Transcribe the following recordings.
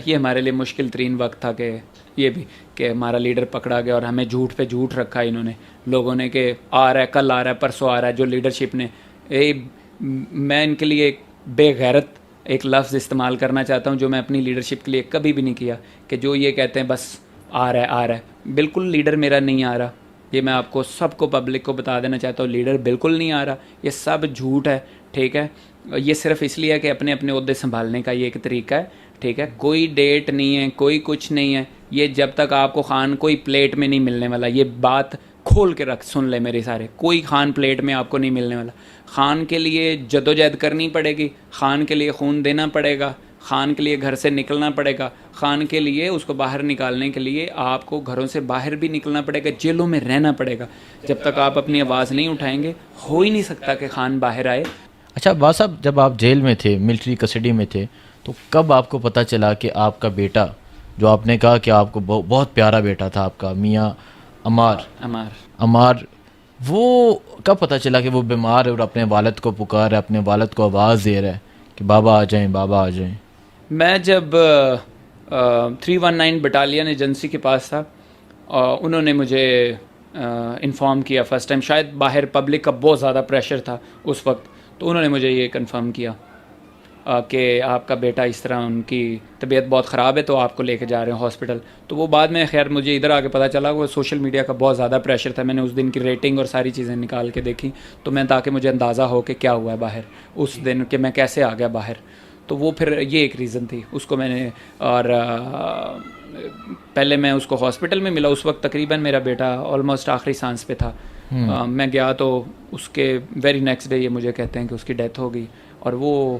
یہ ہمارے لیے مشکل ترین وقت تھا کہ یہ بھی کہ ہمارا لیڈر پکڑا گیا اور ہمیں جھوٹ پہ جھوٹ رکھا انہوں نے لوگوں نے کہ آ رہا ہے، کل آ رہا ہے، پرسوں آ رہا ہے، جو لیڈرشپ نے میں ان کے لیے ایک بے غیرت ایک لفظ استعمال کرنا چاہتا ہوں جو میں اپنی لیڈرشپ کے لیے کبھی بھی نہیں کیا، کہ جو یہ کہتے ہیں بس آ رہا ہے آ رہا ہے. بالکل لیڈر میرا نہیں آ رہا، یہ میں آپ کو سب کو پبلک کو بتا دینا چاہتا ہوں، لیڈر بالکل نہیں آ رہا، یہ سب جھوٹ ہے. ٹھیک ہے، یہ صرف اس لیے ہے کہ اپنے اپنے عہدے سنبھالنے کا یہ ایک طریقہ ہے. ٹھیک ہے، کوئی ڈیٹ نہیں ہے، کوئی کچھ نہیں ہے. یہ جب تک آپ کو خان کوئی پلیٹ میں نہیں ملنے والا، یہ بات کھول کے رکھ سن لے میرے سارے، کوئی خان پلیٹ میں آپ کو نہیں ملنے والا. خان کے لیے جدوجہد کرنی پڑے گی، خان کے لیے خون دینا پڑے گا، خان کے لیے گھر سے نکلنا پڑے گا، خان کے لیے اس کو باہر نکالنے کے لیے آپ کو گھروں سے باہر بھی نکلنا پڑے گا، جیلوں میں رہنا پڑے گا. جب تک آپ اپنی آواز نہیں اٹھائیں گے ہو ہی نہیں سکتا کہ خان باہر آئے. اچھا عباس صاحب، جب آپ جیل میں تھے، ملٹری کسٹڈی میں تھے، تو کب آپ کو پتہ چلا کہ آپ کا بیٹا، جو آپ نے کہا کہ آپ کو بہت پیارا بیٹا تھا آپ کا، میاں عمار، وہ کب پتہ چلا کہ وہ بیمار ہے اور اپنے والد کو پکار ہے، اپنے والد کو آواز دے رہا ہے کہ بابا آ جائیں، بابا آ جائیں؟ میں جب 319 بٹالین ایجنسی کے پاس تھا، انہوں نے مجھے انفارم کیا فرسٹ ٹائم، شاید باہر پبلک کا بہت زیادہ پریشر تھا اس وقت، تو انہوں نے مجھے یہ کنفرم کیا کہ آپ کا بیٹا اس طرح، ان کی طبیعت بہت خراب ہے تو آپ کو لے کے جا رہے ہیں ہاسپٹل. تو وہ بعد میں خیر مجھے ادھر آ کے پتہ چلا وہ سوشل میڈیا کا بہت زیادہ پریشر تھا. میں نے اس دن کی ریٹنگ اور ساری چیزیں نکال کے دیکھی تو میں تاکہ مجھے اندازہ ہو کہ کیا ہوا ہے باہر اس دن، کہ میں کیسے آ گیا باہر. تو وہ پھر یہ ایک ریزن تھی اس کو میں نے. اور پہلے میں اس کو ہاسپٹل میں ملا، اس وقت تقریباً میرا بیٹا آلموسٹ آخری سانس پہ تھا. میں گیا تو اس کے ویری نیکسٹ ڈے یہ مجھے کہتے ہیں کہ اس کی ڈیتھ ہو گئی. اور وہ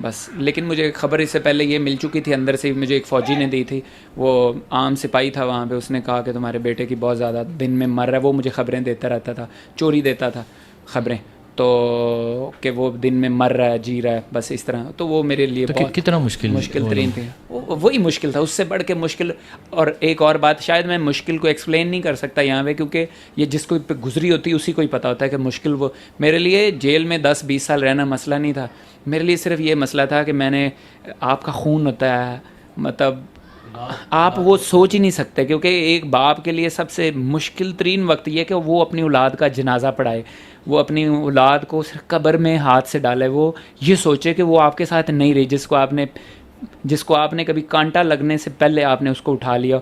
بس، لیکن مجھے خبر اس سے پہلے یہ مل چکی تھی، اندر سے مجھے ایک فوجی نے دی تھی، وہ عام سپاہی تھا وہاں پہ، اس نے کہا کہ تمہارے بیٹے کی بہت زیادہ دن میں مر رہا ہے. وہ مجھے خبریں دیتا رہتا تھا، چوری دیتا تھا خبریں، تو کہ وہ دن میں مر رہا ہے جی رہا ہے بس اس طرح. تو وہ میرے لیے بہت کتنا مشکل ترین تھی. وہی مشکل تھا، اس سے بڑھ کے مشکل. اور ایک اور بات، شاید میں مشکل کو ایکسپلین نہیں کر سکتا یہاں پہ، کیونکہ یہ جس کو پہ گزری ہوتی ہے اسی کو ہی پتہ ہوتا ہے کہ مشکل. وہ میرے لیے جیل میں 10-20 سال رہنا مسئلہ نہیں تھا، میرے لیے صرف یہ مسئلہ تھا کہ میں نے، آپ کا خون ہوتا ہے، مطلب آپ وہ سوچ ہی نہیں سکتے، کیونکہ ایک باپ کے لیے سب سے مشکل ترین وقت یہ کہ وہ اپنی اولاد کا جنازہ پڑھائے، وہ اپنی اولاد کو صرف قبر میں ہاتھ سے ڈالے، وہ یہ سوچے کہ وہ آپ کے ساتھ نہیں رہی، جس کو آپ نے کبھی کانٹا لگنے سے پہلے آپ نے اس کو اٹھا لیا.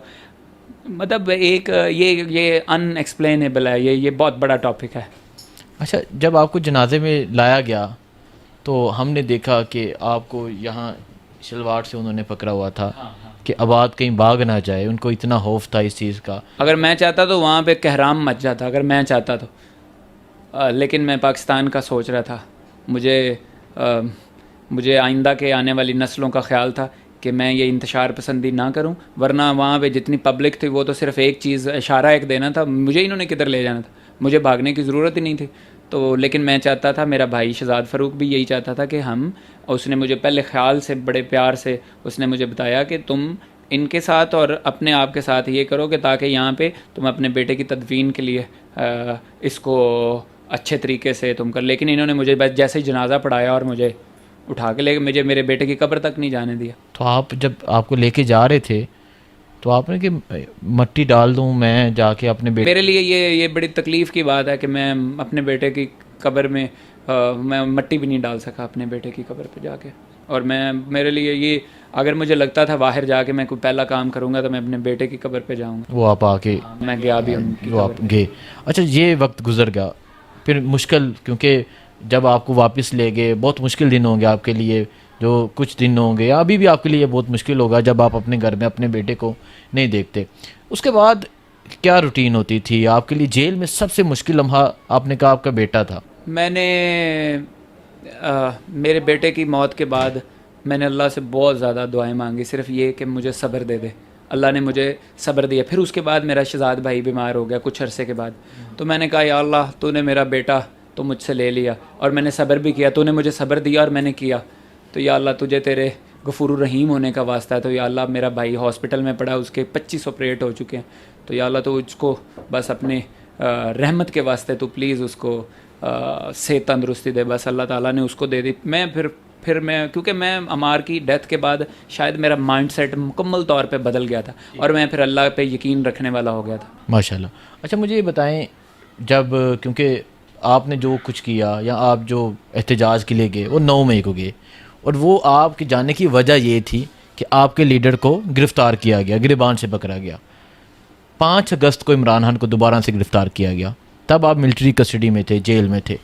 مطلب ایک یہ ان ایکسپلینیبل ہے، یہ بہت بڑا ٹاپک ہے. اچھا، جب آپ کو جنازے میں لایا گیا تو ہم نے دیکھا کہ آپ کو یہاں شلوار سے انہوں نے پکڑا ہوا تھا کہ آباد کہیں بھاگ نہ جائے، ان کو اتنا خوف تھا اس چیز کا. اگر میں چاہتا تو وہاں پہ کہرام مچ جاتا، اگر میں چاہتا تو، لیکن میں پاکستان کا سوچ رہا تھا. مجھے آئندہ کے آنے والی نسلوں کا خیال تھا کہ میں یہ انتشار پسندی نہ کروں، ورنہ وہاں پہ جتنی پبلک تھی وہ تو صرف ایک چیز، اشارہ ایک دینا تھا، مجھے انہوں نے کدھر لے جانا تھا، مجھے بھاگنے کی ضرورت ہی نہیں تھی. تو لیکن میں چاہتا تھا، میرا بھائی شہزاد فاروق بھی یہی چاہتا تھا کہ اس نے مجھے پہلے خیال سے بڑے پیار سے اس نے مجھے بتایا کہ تم ان کے ساتھ اور اپنے آپ کے ساتھ یہ کرو کہ تاکہ یہاں پہ تم اپنے بیٹے کی تدفین کے لیے اس کو اچھے طریقے سے تم کر. لیکن انہوں نے مجھے بس جیسے ہی جنازہ پڑھایا اور مجھے اٹھا کے لے کے مجھے میرے بیٹے کی قبر تک نہیں جانے دیا. تو آپ جب آپ کو لے کے جا رہے تھے تو آپ نے کہ مٹی ڈال دوں میں جا کے اپنے بیٹے، میرے لیے یہ بڑی تکلیف کی بات ہے کہ میں اپنے بیٹے کی قبر میں میں مٹی بھی نہیں ڈال سکا اپنے بیٹے کی قبر پہ جا کے. اور میرے لیے یہ، اگر مجھے لگتا تھا باہر جا کے میں کوئی پہلا کام کروں گا تو میں اپنے بیٹے کی قبر پہ جاؤں گا. وہ آپ آ کے میں گیا بھی ان کی وہ آپ گئے. اچھا، یہ وقت گزر گیا، پھر مشکل، کیونکہ جب آپ کو واپس لے گئے بہت مشکل دن ہوں گے آپ کے لیے، جو کچھ دن ہوں گے، ابھی بھی آپ کے لیے بہت مشکل ہوگا جب آپ اپنے گھر میں اپنے بیٹے کو نہیں دیکھتے. اس کے بعد کیا روٹین ہوتی تھی آپ کے لیے؟ جیل میں سب سے مشکل لمحہ آپ نے کہا آپ کا بیٹا تھا. میں نے میرے بیٹے کی موت کے بعد میں نے اللہ سے بہت زیادہ دعائیں مانگی، صرف یہ کہ مجھے صبر دے دے. اللہ نے مجھے صبر دیا. پھر اس کے بعد میرا شہزاد بھائی بیمار ہو گیا کچھ عرصے کے بعد، تو میں نے کہا یا اللہ تو نے میرا بیٹا تو مجھ سے لے لیا، اور میں نے صبر بھی کیا، تو نے مجھے صبر دیا اور میں نے کیا. تو یا اللہ تجھے تیرے غفور الرحیم ہونے کا واسطہ ہے، تو یا اللہ میرا بھائی ہاسپٹل میں پڑا، اس کے 25 آپریٹ ہو چکے ہیں، تو یا اللہ تو اس کو بس اپنے رحمت کے واسطے تو پلیز اس کو صحت تندرستی دے. بس اللہ تعالیٰ نے اس کو دے دی. میں پھر پھر میں کیونکہ میں عمار کی ڈیتھ کے بعد شاید میرا مائنڈ سیٹ مکمل طور پہ بدل گیا تھا اور میں پھر اللہ پہ یقین رکھنے والا ہو گیا تھا. ماشاء اللہ. اچھا مجھے یہ بتائیں, جب کیونکہ آپ نے جو کچھ کیا یا آپ جو احتجاج کے لیے گئے وہ 9 مئی کو گئے, اور وہ آپ کے جانے کی وجہ یہ تھی کہ آپ کے لیڈر کو گرفتار کیا گیا, گریبان سے پکڑا گیا. 5 اگست کو عمران خان کو دوبارہ سے گرفتار کیا گیا, تب آپ ملٹری کسٹڈی میں تھے, جیل میں تھے.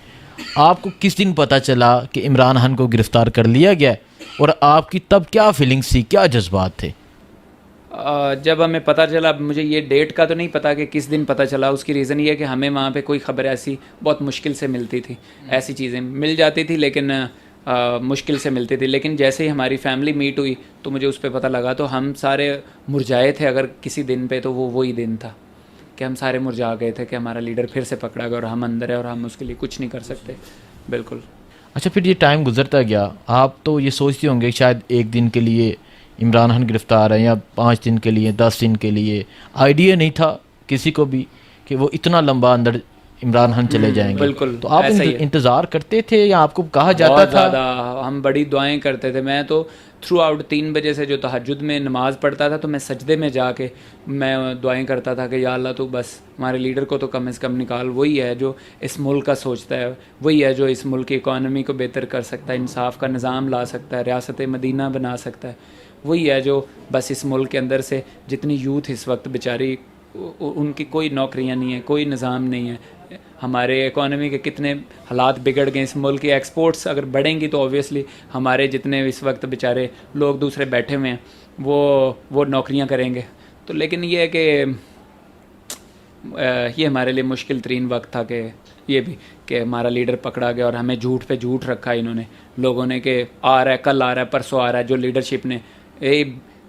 آپ کو کس دن پتہ چلا کہ عمران خان کو گرفتار کر لیا گیا, اور آپ کی تب کیا فیلنگس تھی, کیا جذبات تھے؟ جب ہمیں پتہ چلا, مجھے یہ ڈیٹ کا تو نہیں پتا کہ کس دن پتہ چلا, اس کی ریزن یہ ہے کہ ہمیں وہاں پہ کوئی خبر ایسی بہت مشکل سے ملتی تھی. ایسی چیزیں مل جاتی تھی لیکن مشکل سے ملتی تھی, لیکن جیسے ہی ہماری فیملی میٹ ہوئی تو مجھے اس پہ پتہ لگا, تو ہم سارے مرجائے تھے. اگر کسی دن پہ تو وہ وہی دن تھا کہ ہم سارے مرجا گئے تھے کہ ہمارا لیڈر پھر سے پکڑا گیا اور ہم اندر ہیں اور ہم اس کے لیے کچھ نہیں کر سکتے. بالکل. اچھا پھر یہ ٹائم گزرتا گیا, آپ تو یہ سوچتے ہوں گے شاید ایک دن کے لیے عمران خان گرفتار ہے یا 5 دن کے لیے, 10 دن کے لیے. آئیڈیا نہیں تھا کسی کو بھی کہ وہ اتنا لمبا اندر عمران خان چلے جائیں گے. بالکل. تو آپ انتظار کرتے تھے یا آپ کو کہا جاتا بہت تھا؟ زیادہ ہم بڑی دعائیں کرتے تھے. میں تو تھرو آؤٹ 3 بجے سے جو تہجد میں نماز پڑھتا تھا تو میں سجدے میں جا کے میں دعائیں کرتا تھا کہ یا اللہ تو بس ہمارے لیڈر کو تو کم از کم نکال. وہی ہے جو اس ملک کا سوچتا ہے, وہی ہے جو اس ملک کی اکانومی کو بہتر کر سکتا ہے, انصاف کا نظام لا سکتا ہے, ریاست مدینہ بنا سکتا ہے. وہی ہے جو بس اس ملک کے اندر سے جتنی یوتھ اس وقت بیچاری, ان کی کوئی نوکریاں نہیں ہیں, کوئی نظام نہیں ہے. ہمارے اکانومی کے کتنے حالات بگڑ گئے, اس ملک کی ایکسپورٹس اگر بڑھیں گی تو اوبویسلی ہمارے جتنے اس وقت بیچارے لوگ دوسرے بیٹھے ہوئے ہیں وہ نوکریاں کریں گے. تو لیکن یہ ہے کہ یہ ہمارے لیے مشکل ترین وقت تھا کہ یہ بھی کہ ہمارا لیڈر پکڑا گیا اور ہمیں جھوٹ پہ جھوٹ رکھا انہوں نے لوگوں نے کہ آ رہا ہے, کل آ رہا ہے, پرسوں آ رہا ہے. جو لیڈرشپ نے,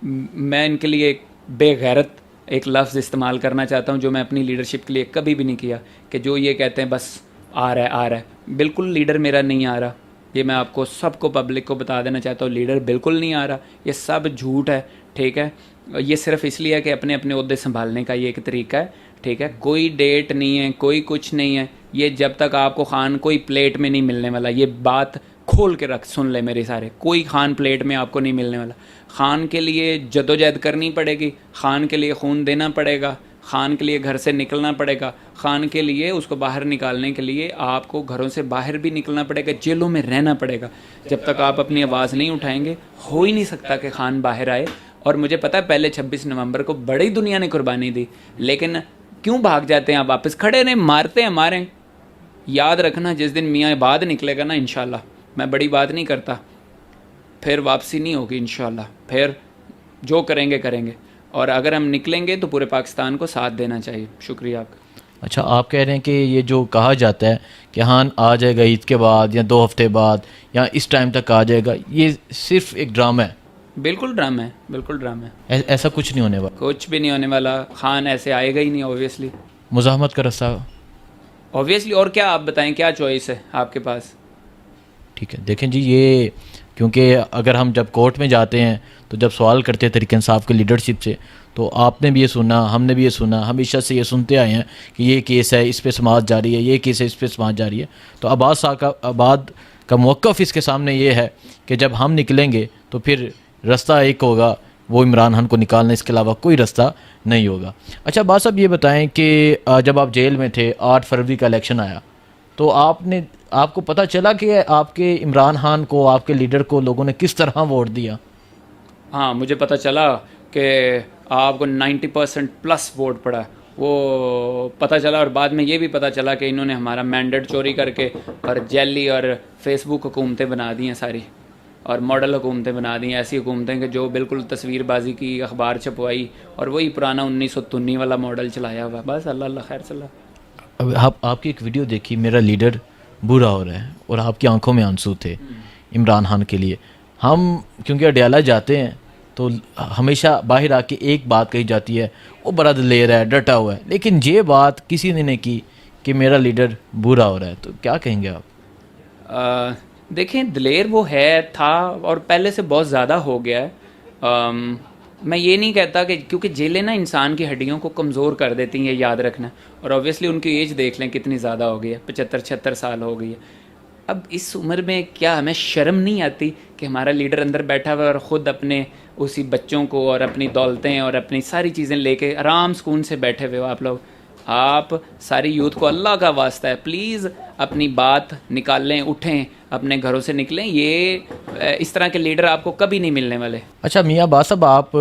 میں ان کے لیے بے غیرت ایک لفظ استعمال کرنا چاہتا ہوں جو میں اپنی لیڈرشپ کے لیے کبھی بھی نہیں کیا, کہ جو یہ کہتے ہیں بس آ رہا ہے آ رہا ہے. بالکل لیڈر میرا نہیں آ رہا, یہ میں آپ کو سب کو پبلک کو بتا دینا چاہتا ہوں. لیڈر بالکل نہیں آ رہا, یہ سب جھوٹ ہے. ٹھیک ہے, یہ صرف اس لیے ہے کہ اپنے اپنے عہدے سنبھالنے کا یہ ایک طریقہ ہے. ٹھیک ہے, کوئی ڈیٹ نہیں ہے, کوئی کچھ نہیں ہے. یہ جب تک آپ کو خان کوئی پلیٹ میں نہیں ملنے والا, یہ بات کھول کے سن لے میرے سارے, کوئی خان پلیٹ میں آپ کو نہیں ملنے والا. خان کے لیے جدوجہد کرنی پڑے گی, خان کے لیے خون دینا پڑے گا, خان کے لیے گھر سے نکلنا پڑے گا, خان کے لیے اس کو باہر نکالنے کے لیے آپ کو گھروں سے باہر بھی نکلنا پڑے گا, جیلوں میں رہنا پڑے گا. جب تک آپ اپنی آواز نہیں اٹھائیں گے ہو ہی نہیں سکتا کہ خان باہر آئے. اور مجھے پتا ہے پہلے 26 نومبر کو بڑی دنیا نے قربانی دی, لیکن کیوں بھاگ جاتے ہیں آپ واپس, کھڑے رہیں, مارتے ہیں ماریں. یاد رکھنا جس دن میاں بعد نکلے گا نا, انشاءاللہ, میں بڑی بات نہیں کرتا, پھر واپسی نہیں ہوگی انشاءاللہ. پھر جو کریں گے کریں گے, اور اگر ہم نکلیں گے تو پورے پاکستان کو ساتھ دینا چاہیے. شکریہ آپ کا. اچھا آپ کہہ رہے ہیں کہ یہ جو کہا جاتا ہے کہ ہاں آ جائے گا عید کے بعد یا 2 ہفتے بعد یا اس ٹائم تک آ جائے گا, یہ صرف ایک ڈرامہ ہے؟ بالکل ڈرامہ ہے, بالکل ڈرامہ ہے. ایسا کچھ نہیں ہونے والا؟ کچھ بھی نہیں ہونے والا. خان ایسے آئے گا ہی نہیں اوبویسلی. مزاحمت کا رستہ اوبویسلی. اور کیا آپ بتائیں, کیا چوائس ہے آپ کے پاس؟ ٹھیک ہے, دیکھیں جی, یہ کیونکہ اگر ہم جب کورٹ میں جاتے ہیں تو جب سوال کرتے ہیں تحریک انصاف کی لیڈرشپ سے, تو آپ نے بھی یہ سنا, ہم نے بھی یہ سنا, ہمیشہ سے یہ سنتے آئے ہیں کہ یہ کیس ہے, اس پہ سماعت جاری ہے, یہ کیس ہے, اس پہ سماعت جاری ہے. تو آباد کا موقف اس کے سامنے یہ ہے کہ جب ہم نکلیں گے تو پھر رستہ ایک ہوگا, وہ عمران خان کو نکالنا, اس کے علاوہ کوئی رستہ نہیں ہوگا. اچھا باز صاحب یہ بتائیں کہ جب آپ جیل میں تھے, 8 فروری کا الیکشن آیا, تو آپ کو پتہ چلا کہ آپ کے عمران خان کو, آپ کے لیڈر کو لوگوں نے کس طرح ووٹ دیا؟ ہاں مجھے پتہ چلا کہ آپ کو 90% پلس ووٹ پڑا, وہ پتہ چلا. اور بعد میں یہ بھی پتہ چلا کہ انہوں نے ہمارا مینڈیٹ چوری کر کے اور جیلی اور فیس بک حکومتیں بنا دی ہیں ساری, اور ماڈل حکومتیں بنا دی ہیں, ایسی حکومتیں کہ جو بالکل تصویر بازی کی, اخبار چھپوائی اور وہی پرانا 1993 والا ماڈل چلایا ہوا. بس اللہ اللہ خیر صلی اللہ. اب آپ کی ایک ویڈیو دیکھی, میرا لیڈر برا ہو رہا ہے, اور آپ کی آنکھوں میں آنسو تھے عمران خان کے لیے. ہم کیونکہ اڈیالہ جاتے ہیں تو ہمیشہ باہر آ کے ایک بات کہی جاتی ہے, وہ بڑا دلیر ہے, ڈٹا ہوا ہے, لیکن یہ بات کسی نے نہیں کی کہ میرا لیڈر برا ہو رہا ہے. تو کیا کہیں گے آپ؟ دیکھیں, دلیر وہ ہے, تھا, اور پہلے سے بہت زیادہ ہو گیا ہے. میں یہ نہیں کہتا کہ کیونکہ جیلیں نا انسان کی ہڈیوں کو کمزور کر دیتی ہیں, یہ یاد رکھنا. اور اوبویسلی ان کی ایج دیکھ لیں کتنی زیادہ ہو گئی ہے, 75-76 سال ہو گئی ہے. اب اس عمر میں کیا ہمیں شرم نہیں آتی کہ ہمارا لیڈر اندر بیٹھا ہوا ہے اور خود اپنے اسی بچوں کو اور اپنی دولتیں اور اپنی ساری چیزیں لے کے آرام سکون سے بیٹھے ہوئے ہو آپ لوگ. آپ ساری یوتھ کو اللہ کا واسطہ ہے پلیز اپنی بات نکال لیں, اٹھیں, اپنے گھروں سے نکلیں. یہ اس طرح کے لیڈر آپ کو کبھی نہیں ملنے والے. اچھا میاں عباس صاحب, آپ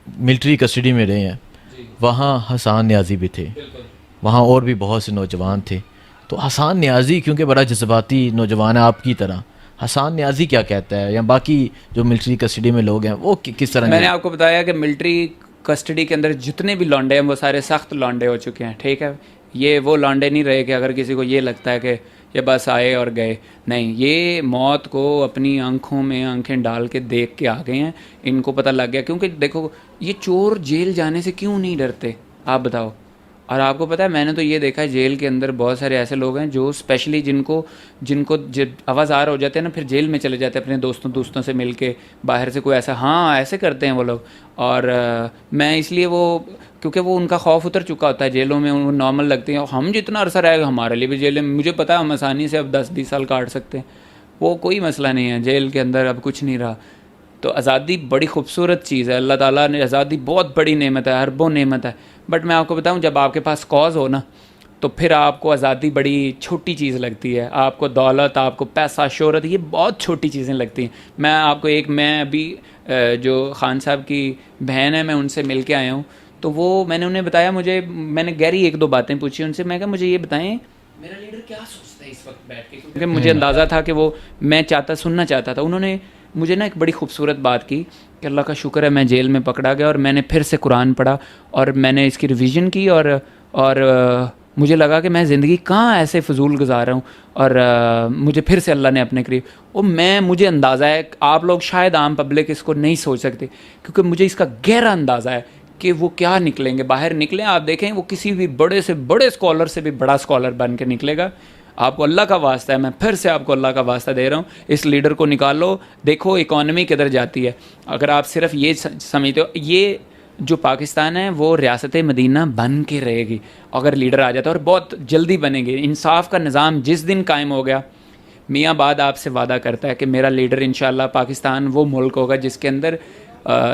ملٹری کسٹڈی میں رہے ہیں, وہاں حسان نیازی بھی تھے, وہاں اور بھی بہت سے نوجوان تھے. تو حسان نیازی کیونکہ بڑا جذباتی نوجوان ہے آپ کی طرح, حسان نیازی کیا کہتا ہے, یا باقی جو ملٹری کسٹڈی میں لوگ ہیں وہ کس طرح؟ میں نے آپ کو بتایا کہ ملٹری کسٹڈی کے اندر جتنے بھی لانڈے ہیں وہ سارے سخت لانڈے ہو چکے ہیں, ٹھیک ہے. یہ وہ لانڈے نہیں رہے کہ اگر کسی کو یہ لگتا ہے کہ یہ بس آئے اور گئے, نہیں, یہ موت کو اپنی آنکھوں میں آنکھیں ڈال کے دیکھ کے آ گئے ہیں. ان کو پتہ لگ گیا, کیونکہ دیکھو یہ چور جیل جانے سے کیوں نہیں ڈرتے آپ بتاؤ. اور آپ کو پتہ ہے میں نے تو یہ دیکھا ہے جیل کے اندر بہت سارے ایسے لوگ ہیں جو اسپیشلی جن کو جب آوازار ہو جاتے ہیں نا, پھر جیل میں چلے جاتے ہیں اپنے دوستوں سے مل کے باہر سے کوئی ایسا, ہاں ایسے کرتے ہیں وہ لوگ. اور میں اس لیے وہ, کیونکہ وہ ان کا خوف اتر چکا ہوتا ہے جیلوں میں, وہ نارمل لگتے ہیں. ہم جتنا عرصہ رہے گا ہمارے لیے بھی جیل میں, مجھے پتہ ہے ہم آسانی سے اب 10-20 سال کاٹ سکتے ہیں, وہ کوئی مسئلہ نہیں ہے. جیل کے اندر اب کچھ نہیں رہا. تو آزادی بڑی خوبصورت چیز ہے, اللہ تعالیٰ نے آزادی بہت بڑی نعمت ہے, اربوں نعمت ہے. بٹ میں آپ کو بتاؤں جب آپ کے پاس کاز ہو نا تو پھر آپ کو آزادی بڑی چھوٹی چیز لگتی ہے. آپ کو دولت, آپ کو پیسہ, شہرت, یہ بہت چھوٹی چیزیں لگتی ہیں. میں آپ کو میں ابھی جو خان صاحب کی بہن ہے میں ان سے مل کے آیا ہوں, تو وہ میں نے انہیں بتایا, میں نے گہری 1-2 باتیں پوچھی ان سے. میں کہا مجھے یہ بتائیں میرا لیڈر کیا سوچتا ہے اس وقت بیٹھ کے, کیونکہ مجھے اندازہ تھا کہ وہ میں سننا چاہتا تھا. انہوں نے مجھے نا ایک بڑی خوبصورت بات کی کہ اللہ کا شکر ہے میں جیل میں پکڑا گیا اور میں نے پھر سے قرآن پڑھا اور میں نے اس کی ریویژن کی, اور مجھے لگا کہ میں زندگی کہاں ایسے فضول گزار رہا ہوں, اور مجھے پھر سے اللہ نے اپنے قریب. مجھے اندازہ ہے, آپ لوگ شاید عام پبلک اس کو نہیں سوچ سکتے, کیونکہ مجھے اس کا گہرا اندازہ ہے کہ وہ کیا نکلیں گے, باہر نکلیں آپ دیکھیں وہ کسی بھی بڑے سے بڑے اسکالر سے بھی بڑا اسکالر بن کے نکلے گا. آپ کو اللہ کا واسطہ ہے, میں پھر سے آپ کو اللہ کا واسطہ دے رہا ہوں, اس لیڈر کو نکالو. دیکھو اکانومی کدھر جاتی ہے. اگر آپ صرف یہ سمجھتے ہو یہ جو پاکستان ہے وہ ریاست مدینہ بن کے رہے گی اگر لیڈر آ جاتا ہے, اور بہت جلدی بنے گی. انصاف کا نظام جس دن قائم ہو گیا, میاں بعد آپ سے وعدہ کرتا ہے کہ میرا لیڈر انشاءاللہ پاکستان وہ ملک ہوگا جس کے اندر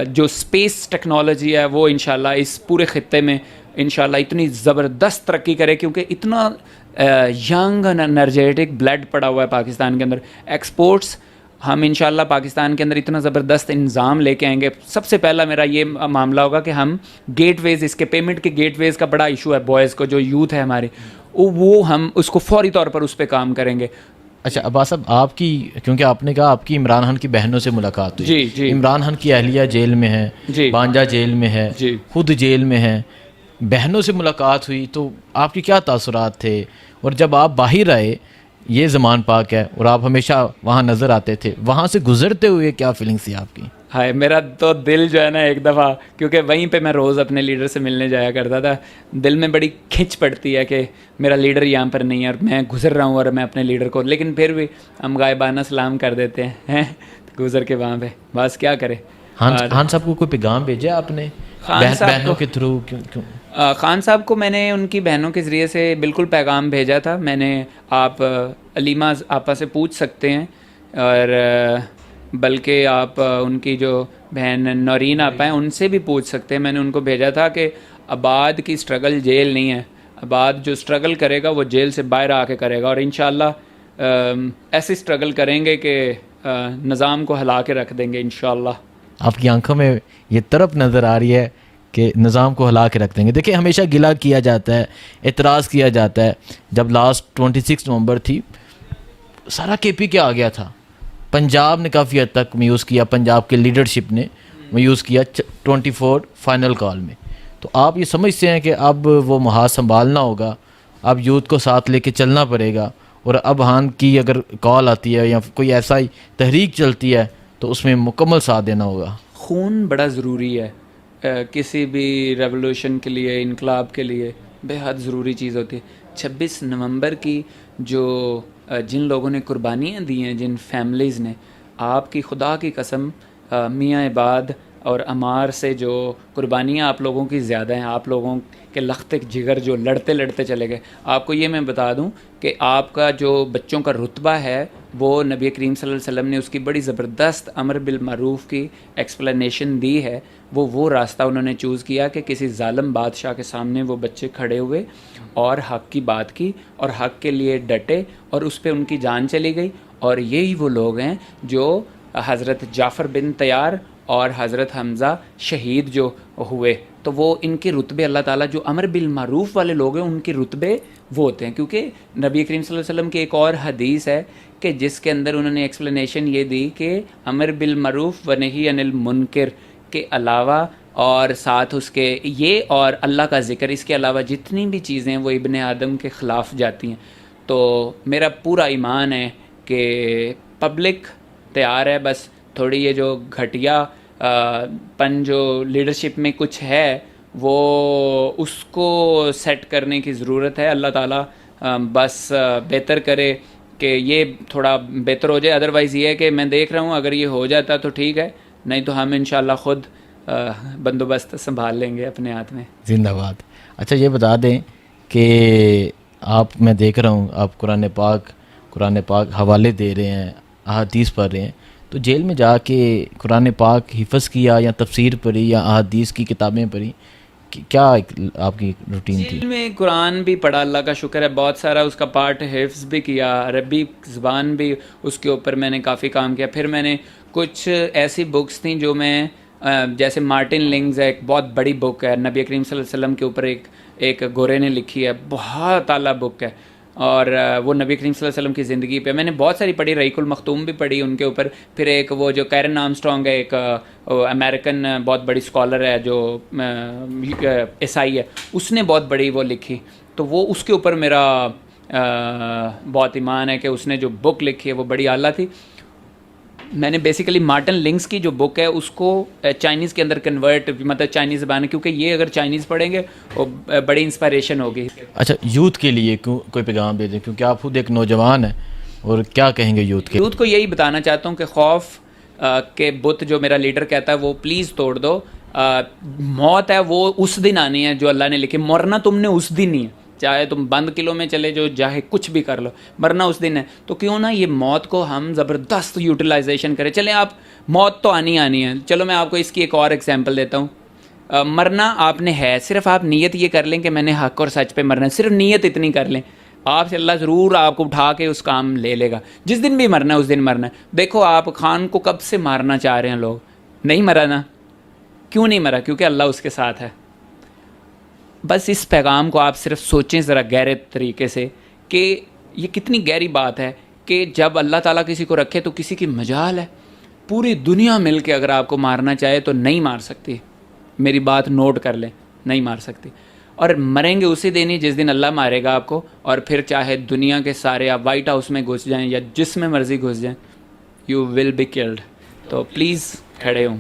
جو اسپیس ٹیکنالوجی ہے وہ انشاءاللہ اس پورے خطے میں انشاءاللہ اتنی زبردست ترقی کرے, کیونکہ اتنا ینگ انرجیٹک بلڈ پڑا ہوا ہے پاکستان کے اندر. ایکسپورٹس ہم انشاءاللہ پاکستان کے اندر اتنا زبردست انظام لے کے آئیں گے. سب سے پہلا میرا یہ معاملہ ہوگا کہ ہم گیٹ ویز, اس کے پیمنٹ کے گیٹ ویز کا بڑا ایشو ہے بوائز کو, جو یوتھ ہے ہمارے, وہ ہم اس کو فوری طور پر اس پہ کام کریں گے. اچھا عباس صاحب, آپ کی کیونکہ آپ نے کہا آپ کی عمران خان کی بہنوں سے ملاقات ہوئی. جی عمران خان کی اہلیہ جیل میں ہے, بانجا جیل میں ہے, خود جیل میں ہے, بہنوں سے ملاقات ہوئی, تو آپ کے کیا تاثرات تھے؟ اور جب آپ باہر آئے, یہ زمان پاک ہے اور آپ ہمیشہ وہاں نظر آتے تھے, وہاں سے گزرتے ہوئے کیا فیلنگس تھی آپ کی؟ ہائے, میرا تو دل جو ہے نا ایک دفعہ, کیونکہ وہیں پہ میں روز اپنے لیڈر سے ملنے جایا کرتا تھا, دل میں بڑی کھنچ پڑتی ہے کہ میرا لیڈر یہاں پر نہیں ہے اور میں گزر رہا ہوں اور میں اپنے لیڈر کو, لیکن پھر بھی ہم غائبانہ سلام کر دیتے ہیں گزر کے وہاں پہ. بس کیا کرے. خان صاحب کو کوئی پیغام بھیجا آپ نے بہنوں کے تھرو؟ خان صاحب کو میں نے ان کی بہنوں کے ذریعے سے بالکل پیغام بھیجا تھا. میں نے, آپ علیمہ آپا سے پوچھ سکتے ہیں, اور بلکہ آپ ان کی جو بہن نورین آپا ہیں ان سے بھی پوچھ سکتے ہیں. میں نے ان کو بھیجا تھا کہ آباد کی سٹرگل جیل نہیں ہے, آباد جو سٹرگل کرے گا وہ جیل سے باہر آ کے کرے گا, اور انشاءاللہ ایسی سٹرگل کریں گے کہ نظام کو ہلا کے رکھ دیں گے انشاءاللہ. آپ کی آنکھوں میں یہ طرف نظر آ رہی ہے کہ نظام کو ہلا کے رکھ دیں گے. دیکھیں ہمیشہ گلہ کیا جاتا ہے, اعتراض کیا جاتا ہے. جب لاسٹ 26 نومبر تھی, سارا کے پی کے آ گیا تھا, پنجاب نے کافی حد تک میوز کیا, پنجاب کے لیڈرشپ نے میوز کیا 24 فائنل کال میں. تو آپ یہ سمجھتے ہیں کہ اب وہ محاذ سنبھالنا ہوگا, اب یوتھ کو ساتھ لے کے چلنا پڑے گا, اور اب ہان کی اگر کال آتی ہے یا کوئی ایسا ہی تحریک چلتی ہے تو اس میں مکمل ساتھ دینا ہوگا؟ خون بڑا ضروری ہے کسی بھی ریولوشن کے لیے, انقلاب کے لیے بے حد ضروری چیز ہوتی ہے. 26 نومبر کی جو جن لوگوں نے قربانیاں دی ہیں, جن فیملیز نے, آپ کی خدا کی قسم میاں عباد اور عمار سے جو قربانیاں آپ لوگوں کی زیادہ ہیں، آپ لوگوں کے لخت جگر جو لڑتے لڑتے چلے گئے. آپ کو یہ میں بتا دوں کہ آپ کا جو بچوں کا رتبہ ہے وہ نبی کریم صلی اللہ علیہ وسلم نے اس کی بڑی زبردست امر بالمعروف کی ایکسپلینیشن دی ہے. وہ راستہ انہوں نے چوز کیا کہ کسی ظالم بادشاہ کے سامنے وہ بچے کھڑے ہوئے اور حق کی بات کی اور حق کے لیے ڈٹے اور اس پہ ان کی جان چلی گئی. اور یہی وہ لوگ ہیں جو حضرت جعفر بن طیار اور حضرت حمزہ شہید جو ہوئے، تو وہ ان کے رتبے اللہ تعالیٰ جو امر بالمعروف والے لوگ ہیں ان کے رتبے وہ ہوتے ہیں. کیونکہ نبی کریم صلی اللہ علیہ وسلم کی ایک اور حدیث ہے کہ جس کے اندر انہوں نے ایکسپلینیشن یہ دی کہ امر بالمعروف و نہی عن المنکر کے علاوہ اور ساتھ اس کے یہ اور اللہ کا ذکر، اس کے علاوہ جتنی بھی چیزیں وہ ابن آدم کے خلاف جاتی ہیں. تو میرا پورا ایمان ہے کہ پبلک تیار ہے، بس تھوڑی یہ جو گھٹیا پن جو لیڈرشپ میں کچھ ہے وہ اس کو سیٹ کرنے کی ضرورت ہے. اللہ تعالیٰ بس بہتر کرے کہ یہ تھوڑا بہتر ہو جائے. ادروائز یہ ہے کہ میں دیکھ رہا ہوں اگر یہ ہو جاتا تو ٹھیک ہے، نہیں تو ہم انشاءاللہ خود بندوبست سنبھال لیں گے اپنے ہاتھ میں. زندہ باد. اچھا یہ بتا دیں کہ آپ، میں دیکھ رہا ہوں آپ قرآن پاک حوالے دے رہے ہیں، احادیث پڑھ رہے ہیں، تو جیل میں جا کے قرآن پاک حفظ کیا یا تفسیر پڑھی یا احادیث کی کتابیں پڑھی، کیا آپ کی روٹین تھی؟ جیل میں قرآن بھی پڑھا، اللہ کا شکر ہے، بہت سارا اس کا پارٹ حفظ بھی کیا، عربی زبان بھی اس کے اوپر میں نے کافی کام کیا. پھر میں نے کچھ ایسی بکس تھیں جو میں جیسے مارٹن لنگز ہے، ایک بہت بڑی بک ہے نبی کریم صلی اللہ علیہ وسلم کے اوپر، ایک گورے نے لکھی ہے، بہت اعلیٰ بک ہے، اور وہ نبی کریم صلی اللہ علیہ وسلم کی زندگی پہ میں نے بہت ساری پڑھی. رحیق المختوم بھی پڑھی ان کے اوپر. پھر ایک وہ جو کیرن آرمسٹرانگ ہے، ایک امریکن بہت بڑی اسکالر ہے جو عیسائی ہے، اس نے بہت بڑی وہ لکھی. تو وہ اس کے اوپر میرا بہت ایمان ہے کہ اس نے جو بک لکھی ہے وہ بڑی اعلیٰ تھی. میں نے بیسیکلی مارٹن لنگز کی جو بک ہے اس کو چائنیز کے اندر کنورٹ، مطلب چائنیز زبان، کیونکہ یہ اگر چائنیز پڑھیں گے وہ بڑی انسپائریشن ہوگی. اچھا یوتھ کے لیے کوئی پیغام بھیجیں، کیونکہ آپ خود ایک نوجوان ہیں، اور کیا کہیں گے یوتھ کو یہی بتانا چاہتا ہوں کہ خوف کے بت جو میرا لیڈر کہتا ہے وہ پلیز توڑ دو. موت ہے وہ اس دن آنی ہے جو اللہ نے لکھی، مرنا تم نے اس دن ہی ہے، چاہے تم بند قلعوں میں چلے جو چاہے کچھ بھی کر لو، مرنا اس دن ہے. تو کیوں نہ یہ موت کو ہم زبردست یوٹیلائزیشن کریں. چلیں آپ، موت تو آنی ہے. چلو میں آپ کو اس کی ایک اور ایگزامپل دیتا ہوں. مرنا آپ نے ہے، صرف آپ نیت یہ کر لیں کہ میں نے حق اور سچ پہ مرنا ہے، صرف نیت اتنی کر لیں، آپ سے اللہ ضرور آپ کو اٹھا کے اس کام لے لے گا. جس دن بھی مرنا ہے اس دن مرنا ہے. دیکھو آپ خان کو کب سے مارنا چاہ رہے ہیں لوگ، نہیں مرا نا. کیوں نہیں مرا؟ کیونکہ اللہ اس کے ساتھ ہے. بس اس پیغام کو آپ صرف سوچیں ذرا گہرے طریقے سے کہ یہ کتنی گہری بات ہے کہ جب اللہ تعالیٰ کسی کو رکھے تو کسی کی مجال ہے. پوری دنیا مل کے اگر آپ کو مارنا چاہے تو نہیں مار سکتی. میری بات نوٹ کر لیں، نہیں مار سکتی. اور مریں گے اسی دن ہی جس دن اللہ مارے گا آپ کو. اور پھر چاہے دنیا کے سارے آپ وائٹ ہاؤس میں گھس جائیں یا جس میں مرضی گھس جائیں، یو ول بی کلڈ. تو پلیز کھڑے ہوں.